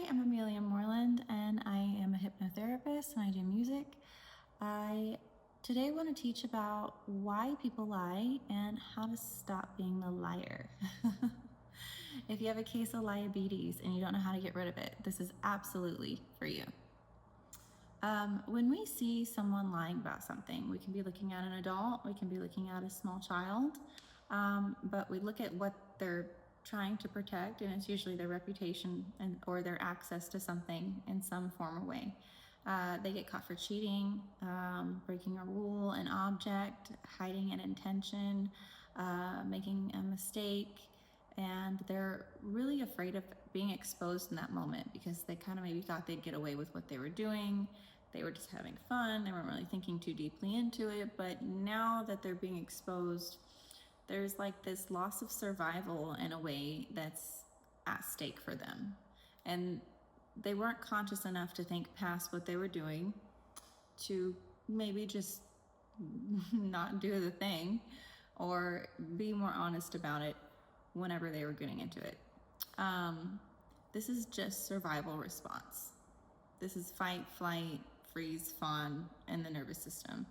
I'm Amelia Moreland, and I am a hypnotherapist and I do music. I today want to teach about why people lie and how to stop being the liar. If you have a case of diabetes and you don't know how to get rid of it, this is absolutely for you. When we see someone lying about something, we can be looking at an adult, we can be looking at a small child, but we look at what they're trying to protect, and it's usually their reputation or their access to something in some form or way. They get caught for cheating, breaking a rule, an object, hiding an intention, making a mistake, and they're really afraid of being exposed in that moment because they kind of maybe thought they'd get away with what they were doing. They were just having fun. They weren't really thinking too deeply into it, but now that they're being exposed, there's like this loss of survival in a way that's at stake for them. And they weren't conscious enough to think past what they were doing to maybe just not do the thing or be more honest about it whenever they were getting into it. This is just survival response. This is fight, flight, freeze, fawn in the nervous system.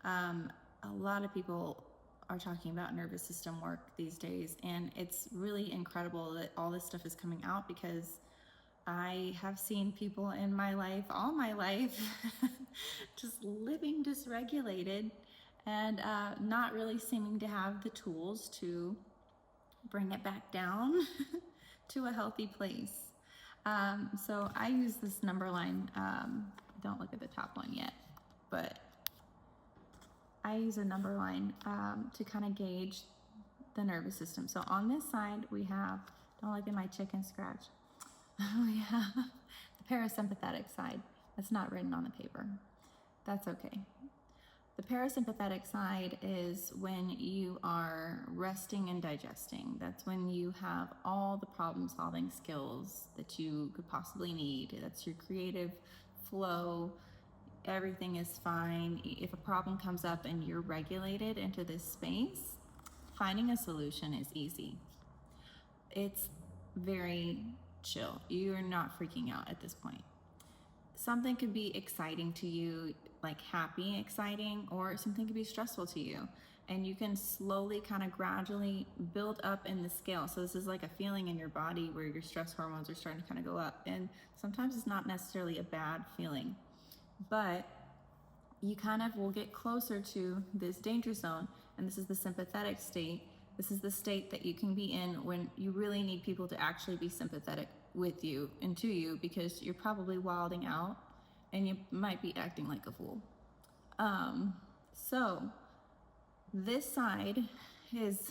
A lot of people are talking about nervous system work these days, and it's really incredible that all this stuff is coming out because I have seen people in my life, all my life, just living dysregulated and not really seeming to have the tools to bring it back down to a healthy place. So I use this number line. Don't look at the top one yet, but I use a number line to kind of gauge the nervous system. So on this side, we have, don't look at my chicken scratch, we have the parasympathetic side. That's not written on the paper. That's okay. The parasympathetic side is when you are resting and digesting. That's when you have all the problem-solving skills that you could possibly need. That's your creative flow. Everything is fine. If a problem comes up and you're regulated into this space, finding a solution is easy. It's very chill. You're not freaking out at this point. Something could be exciting to you, like happy, exciting, or something could be stressful to you. And you can slowly kind of gradually build up in the scale. So this is like a feeling in your body where your stress hormones are starting to kind of go up. And sometimes it's not necessarily a bad feeling, but you kind of will get closer to this danger zone. And this is the sympathetic state. This is the state that you can be in when you really need people to actually be sympathetic with you and to you, because you're probably wilding out and you might be acting like a fool. So this side is,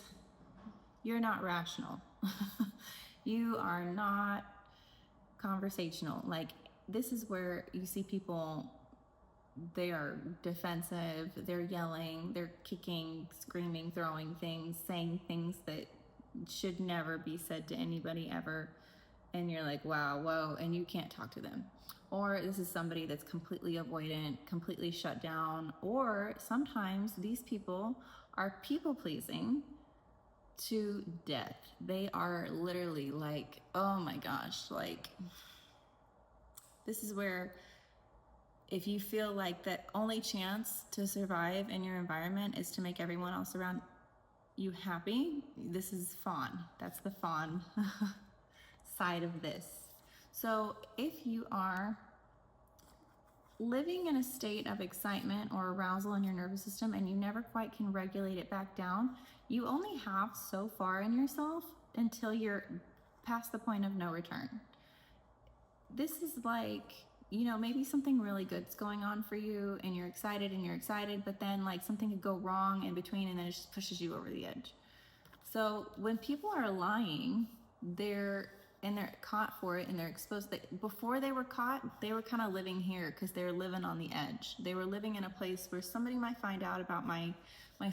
you're not rational. You are not conversational. Like, this is where you see people, they are defensive, they're yelling, they're kicking, screaming, throwing things, saying things that should never be said to anybody ever. And you're like, wow, whoa, and you can't talk to them. Or this is somebody that's completely avoidant, completely shut down. Or sometimes these people are people-pleasing to death. They are literally like, oh my gosh, like, this is where if you feel like the only chance to survive in your environment is to make everyone else around you happy, this is fawn. That's the fawn side of this. So if you are living in a state of excitement or arousal in your nervous system and you never quite can regulate it back down, you only have so far in yourself until you're past the point of no return. This is like, you know, maybe something really good's going on for you and you're excited, but then like something could go wrong in between and then it just pushes you over the edge. So when people are lying, they're caught for it and they're exposed. Before they were caught, they were kind of living here because they were living on the edge. They were living in a place where somebody might find out about my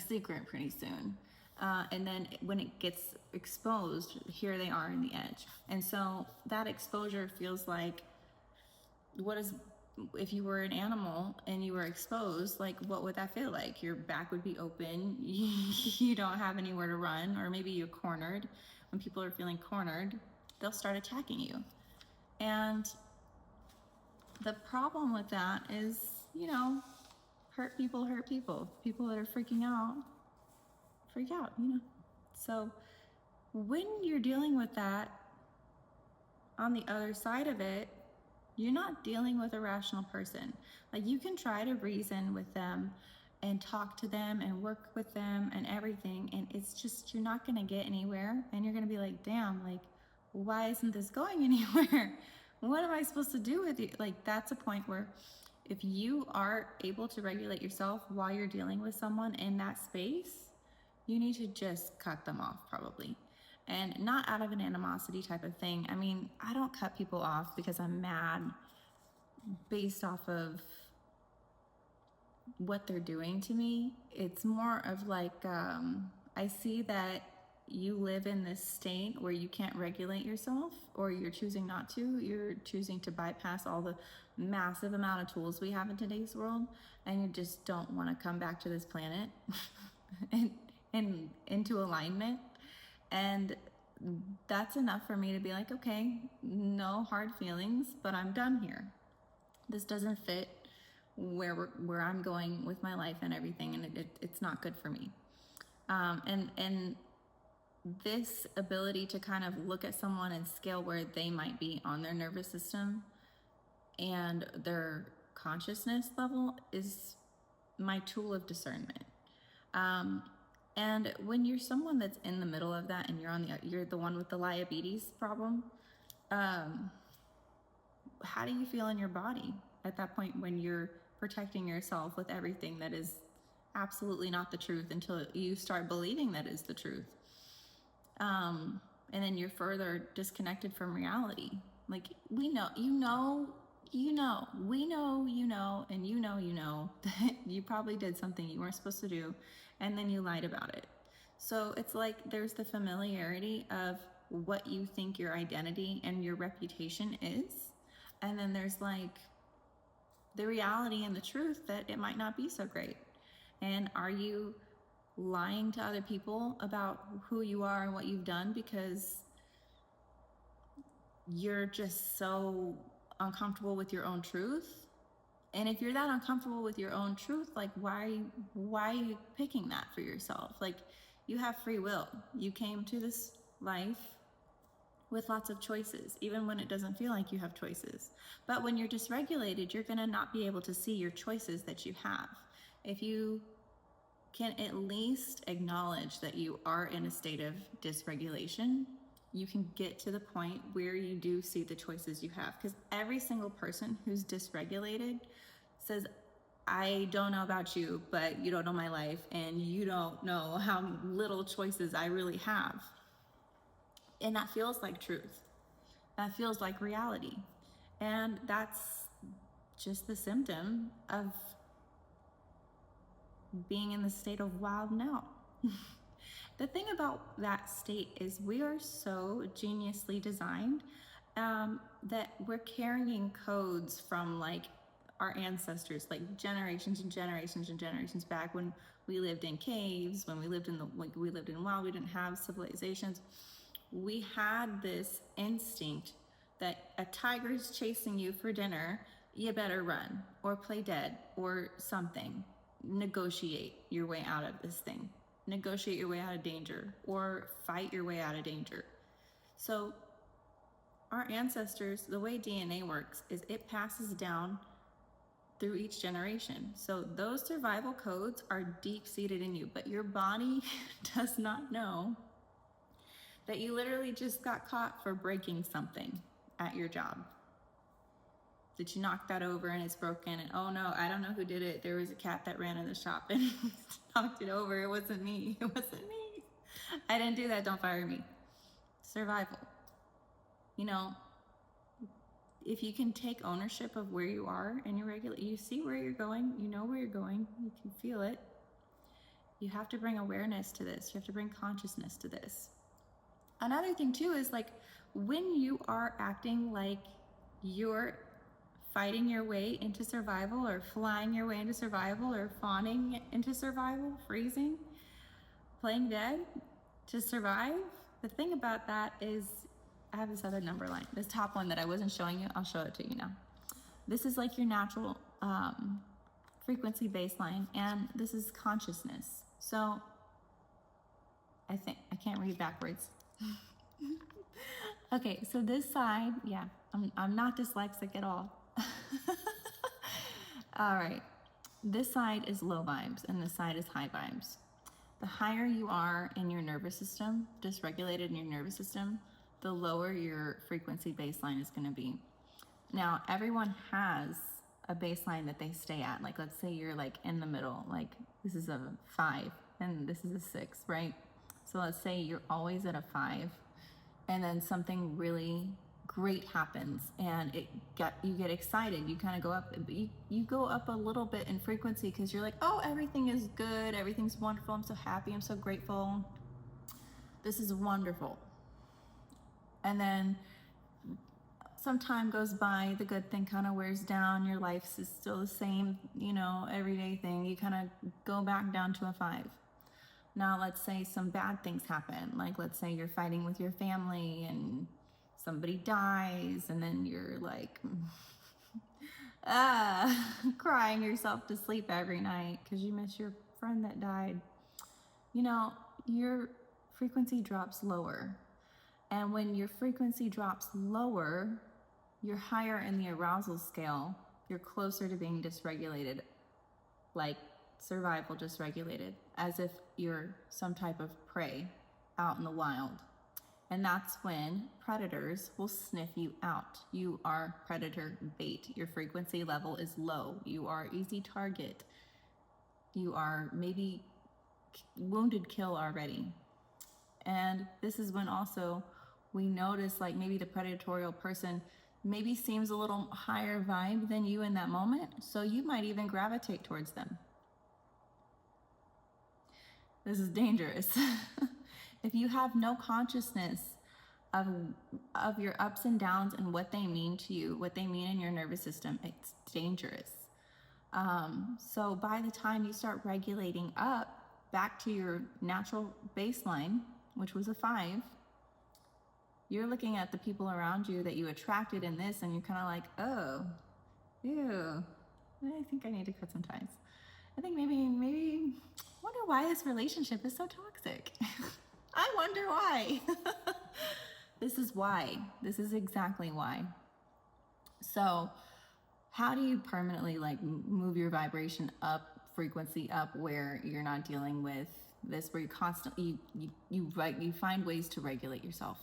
secret pretty soon. And then when it gets exposed, here they are in the edge. And so that exposure feels like, if you were an animal and you were exposed, like what would that feel like? Your back would be open, you don't have anywhere to run, or maybe you're cornered. When people are feeling cornered, they'll start attacking you. And the problem with that is, hurt people hurt people. People that are freaking out, freak out, So when you're dealing with that, on the other side of it, you're not dealing with a rational person. Like, you can try to reason with them and talk to them and work with them and everything, and it's just, you're not going to get anywhere, and you're going to be like, damn, like, why isn't this going anywhere? What am I supposed to do with you? Like, that's a point where if you are able to regulate yourself while you're dealing with someone in that space, you need to just cut them off, probably. And not out of an animosity type of thing. I mean, I don't cut people off because I'm mad based off of what they're doing to me. It's more of like, I see that you live in this state where you can't regulate yourself, or you're choosing not to. You're choosing to bypass all the massive amount of tools we have in today's world, and you just don't want to come back to this planet and into alignment. And that's enough for me to be like, okay, no hard feelings, but I'm done here. This doesn't fit where I'm going with my life and everything, and it's not good for me. And this ability to kind of look at someone and scale where they might be on their nervous system and their consciousness level is my tool of discernment. And when you're someone that's in the middle of that, and you're the one with the diabetes problem, how do you feel in your body at that point when you're protecting yourself with everything that is absolutely not the truth until you start believing that is the truth? And then you're further disconnected from reality. Like, we know, and you know that you probably did something you weren't supposed to do, and then you lied about it. So it's like there's the familiarity of what you think your identity and your reputation is, and then there's like the reality and the truth that it might not be so great. And are you lying to other people about who you are and what you've done because you're just so uncomfortable with your own truth? And if you're that uncomfortable with your own truth, like, why are you picking that for yourself? Like, you have free will. You came to this life with lots of choices, even when it doesn't feel like you have choices. But when you're dysregulated, you're gonna not be able to see your choices that you have. If you can at least acknowledge that you are in a state of dysregulation, you can get to the point where you do see the choices you have. Because every single person who's dysregulated says, I don't know about you, but you don't know my life, and you don't know how little choices I really have. And that feels like truth. That feels like reality. And that's just the symptom of being in the state of wild now. The thing about that state is we are so geniusly designed that we're carrying codes from like our ancestors, like generations and generations and generations back, when we lived in caves, when we lived in wild, we didn't have civilizations. We had this instinct that a tiger's chasing you for dinner, you better run or play dead or something. Negotiate your way out of this thing. Negotiate your way out of danger, or fight your way out of danger. So our ancestors, the way DNA works is it passes down through each generation. So those survival codes are deep-seated in you, but your body does not know that you literally just got caught for breaking something at your job. That you knocked that over and it's broken, and oh no, I don't know who did it. There was a cat that ran in the shop and knocked it over. It wasn't me. It wasn't me. I didn't do that. Don't fire me. Survival. If you can take ownership of where you are and you see where you're going, you know where you're going, you can feel it. You have to bring awareness to this. You have to bring consciousness to this. Another thing too is like when you are acting like you're fighting your way into survival, or flying your way into survival, or fawning into survival, freezing, playing dead to survive. The thing about that is I have this other number line. This top one that I wasn't showing you, I'll show it to you now. This is like your natural frequency baseline, and this is consciousness. So I think I can't read backwards. Okay, so this side, yeah, I'm not dyslexic at all. All right, this side is low vibes and this side is high vibes. The higher you are in your nervous system, dysregulated in your nervous system, the lower your frequency baseline is going to be. Now, everyone has a baseline that they stay at. Like, let's say you're like in the middle, like this is a 5 and this is a 6, right? So let's say you're always at a 5 and then something really great happens and you get excited. You kind of go up, you go up a little bit in frequency because you're like, oh, everything is good. Everything's wonderful. I'm so happy. I'm so grateful. This is wonderful. And then some time goes by, the good thing kind of wears down, your life is still the same, you know, everyday thing. You kind of go back down to a 5. Now, let's say some bad things happen. Like, let's say you're fighting with your family and somebody dies, and then you're like, crying yourself to sleep every night because you miss your friend that died. You know, your frequency drops lower. And when your frequency drops lower, you're higher in the arousal scale. You're closer to being dysregulated, like survival dysregulated, as if you're some type of prey out in the wild. And that's when predators will sniff you out. You are predator bait. Your frequency level is low. You are easy target. You are maybe wounded kill already. And this is when also we notice like maybe the predatorial person maybe seems a little higher vibe than you in that moment. So you might even gravitate towards them. This is dangerous. If you have no consciousness of your ups and downs and what they mean to you, what they mean in your nervous system, it's dangerous. So by the time you start regulating up back to your natural baseline, which was a 5, you're looking at the people around you that you attracted in this, and you're kind of like, oh, ew, I think I need to cut some ties. I think maybe, wonder why this relationship is so toxic. I wonder why. This is why. This is exactly why. So how do you permanently like move your vibration up, frequency up, where you're not dealing with this, where you constantly, you find ways to regulate yourself.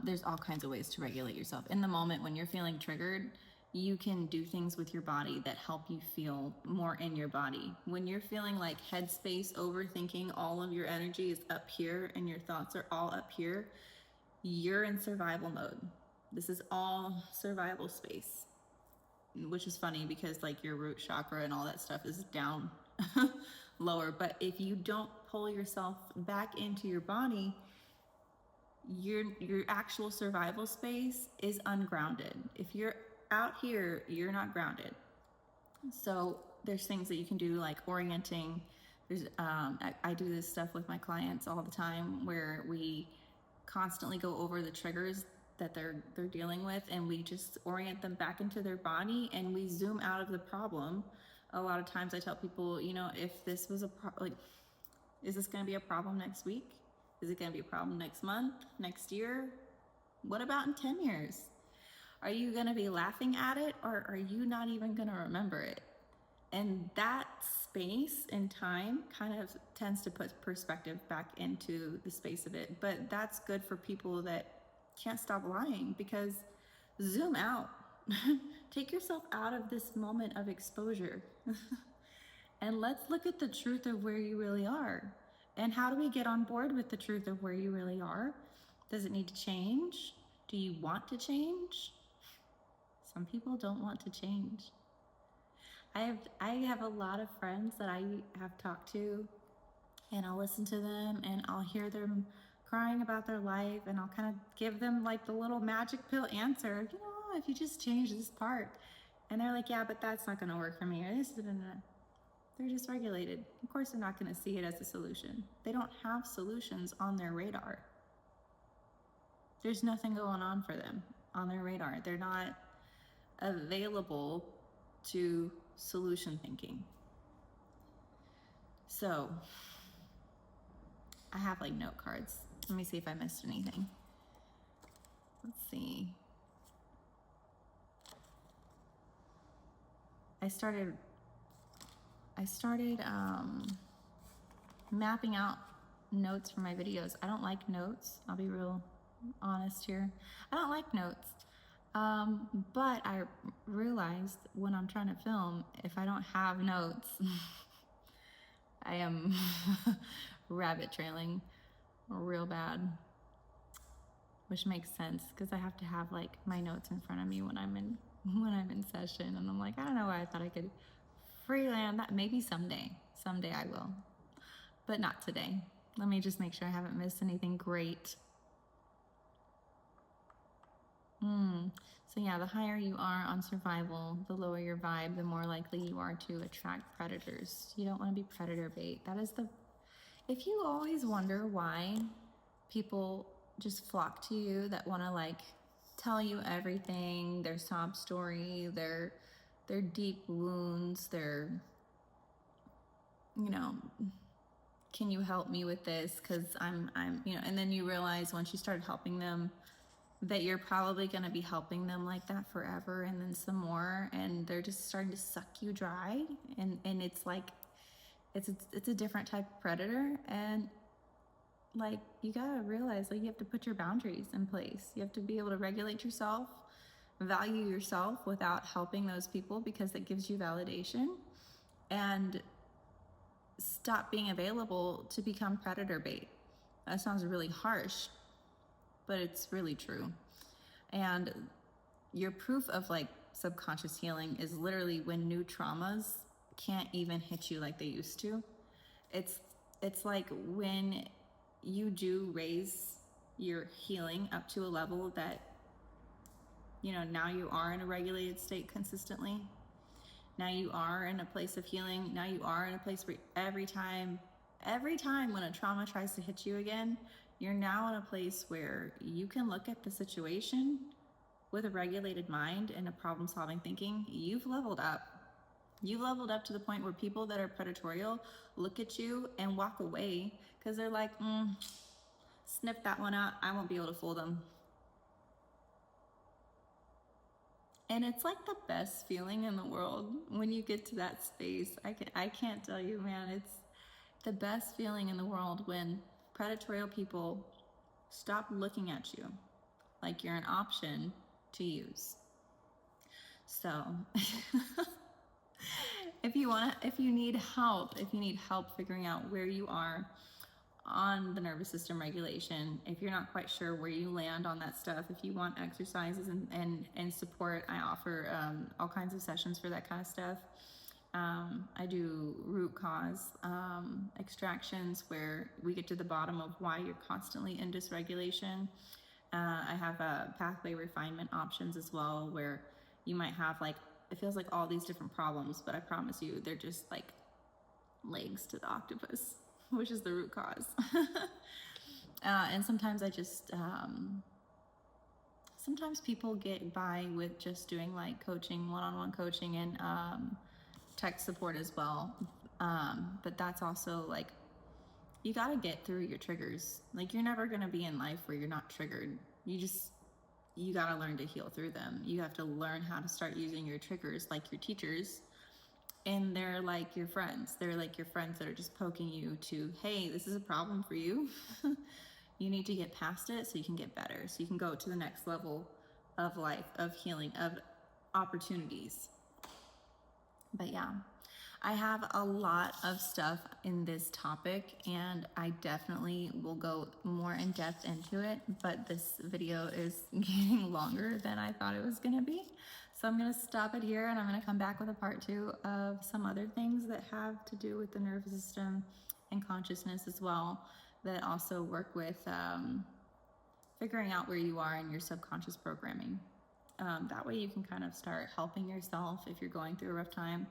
There's all kinds of ways to regulate yourself. In the moment when you're feeling triggered, you can do things with your body that help you feel more in your body. When you're feeling like headspace, overthinking, all of your energy is up here and your thoughts are all up here, you're in survival mode. This is all survival space, which is funny because like your root chakra and all that stuff is down lower. But if you don't pull yourself back into your body, your actual survival space is ungrounded. If you're out here, you're not grounded. So there's things that you can do like orienting. There's I do this stuff with my clients all the time where we constantly go over the triggers that they're dealing with, and we just orient them back into their body, and we zoom out of the problem. A lot of times I tell people, you know, if this was is this going to be a problem next week? Is it going to be a problem next month, next year? What about in 10 years? Are you going to be laughing at it, or are you not even going to remember it? And that space and time kind of tends to put perspective back into the space of it. But that's good for people that can't stop lying, because zoom out. Take yourself out of this moment of exposure. And let's look at the truth of where you really are. And how do we get on board with the truth of where you really are? Does it need to change? Do you want to change? Some people don't want to change. I have a lot of friends that I have talked to, and I'll listen to them and I'll hear them crying about their life, and I'll kind of give them like the little magic pill answer, you know, if you just change this part. And they're like, yeah, but that's not going to work for me, or this, they're dysregulated. Of course, they're not going to see it as a solution. They don't have solutions on their radar. There's nothing going on for them on their radar. They're not available to solution thinking. So I have like note cards. Let me see if I missed anything. Let's see. I started mapping out notes for my videos. I don't like notes. I'll be real honest here. I don't like notes. But I realized when I'm trying to film, if I don't have notes, I am rabbit trailing real bad, which makes sense because I have to have like my notes in front of me when I'm in session, and I'm like, I don't know why I thought I could freelance that. Maybe someday I will, but not today. Let me just make sure I haven't missed anything great. So yeah, the higher you are on survival, the lower your vibe, the more likely you are to attract predators. You don't want to be predator bait. If you always wonder why people just flock to you that want to like tell you everything, their sob story, their deep wounds, their, can you help me with this? Cause I'm, and then you realize once you start helping them that you're probably going to be helping them like that forever, and then some more, and they're just starting to suck you dry. And it's like, it's a different type of predator. And like, you gotta realize, like, you have to put your boundaries in place. You have to be able to regulate yourself, value yourself without helping those people because it gives you validation, and stop being available to become predator bait. That sounds really harsh, but it's really true. And your proof of like subconscious healing is literally when new traumas can't even hit you like they used to. It's like when you do raise your healing up to a level that, now you are in a regulated state consistently. Now you are in a place of healing. Now you are in a place where every time when a trauma tries to hit you again, you're now in a place where you can look at the situation with a regulated mind and a problem-solving thinking. You've leveled up. You've leveled up to the point where people that are predatorial look at you and walk away because they're like, sniff that one out. I won't be able to fool them. And it's like the best feeling in the world when you get to that space. I can't tell you, man. It's the best feeling in the world when predatorial people stop looking at you like you're an option to use. So if you need help figuring out where you are on the nervous system regulation, if you're not quite sure where you land on that stuff, if you want exercises and support, I offer all kinds of sessions for that kind of stuff. I do root cause extractions where we get to the bottom of why you're constantly in dysregulation. I have pathway refinement options as well, where you might have like, it feels like all these different problems, but I promise you they're just like legs to the octopus, which is the root cause. And sometimes sometimes people get by with just doing like coaching, one-on-one coaching, and tech support as well. But that's also like, you got to get through your triggers. Like, you're never going to be in life where you're not triggered. You got to learn to heal through them. You have to learn how to start using your triggers like your teachers. And they're like your friends. They're like your friends that are just poking you to, hey, this is a problem for you. You need to get past it so you can get better. So you can go to the next level of life, of healing, of opportunities. But yeah, I have a lot of stuff in this topic, and I definitely will go more in depth into it, but this video is getting longer than I thought it was gonna be. So I'm gonna stop it here, and I'm gonna come back with a part 2 of some other things that have to do with the nervous system and consciousness as well, that also work with figuring out where you are in your subconscious programming. That way you can kind of start helping yourself if you're going through a rough time.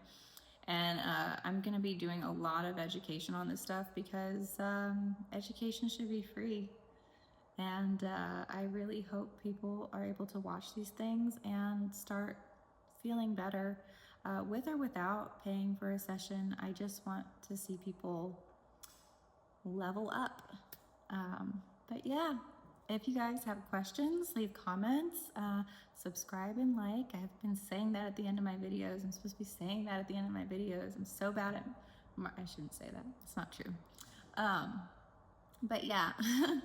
And I'm gonna be doing a lot of education on this stuff because education should be free. And I really hope people are able to watch these things and start feeling better with or without paying for a session. I just want to see people level up. But yeah, if you guys have questions, leave comments, subscribe and like. I've been saying that at the end of my videos. I'm supposed to be saying that at the end of my videos. I'm so bad at, I shouldn't say that. It's not true. But yeah,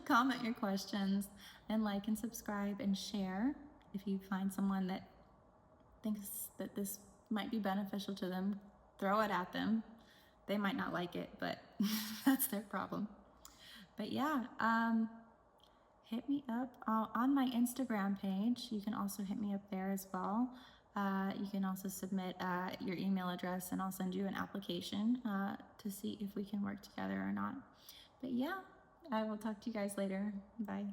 comment your questions and like and subscribe and share if you find someone that thinks that this might be beneficial to them. Throw it at them. They might not like it, but that's their problem. But yeah, hit me up on my Instagram page. You can also hit me up there as well. You can also submit your email address and I'll send you an application to see if we can work together or not. But yeah, I will talk to you guys later. Bye.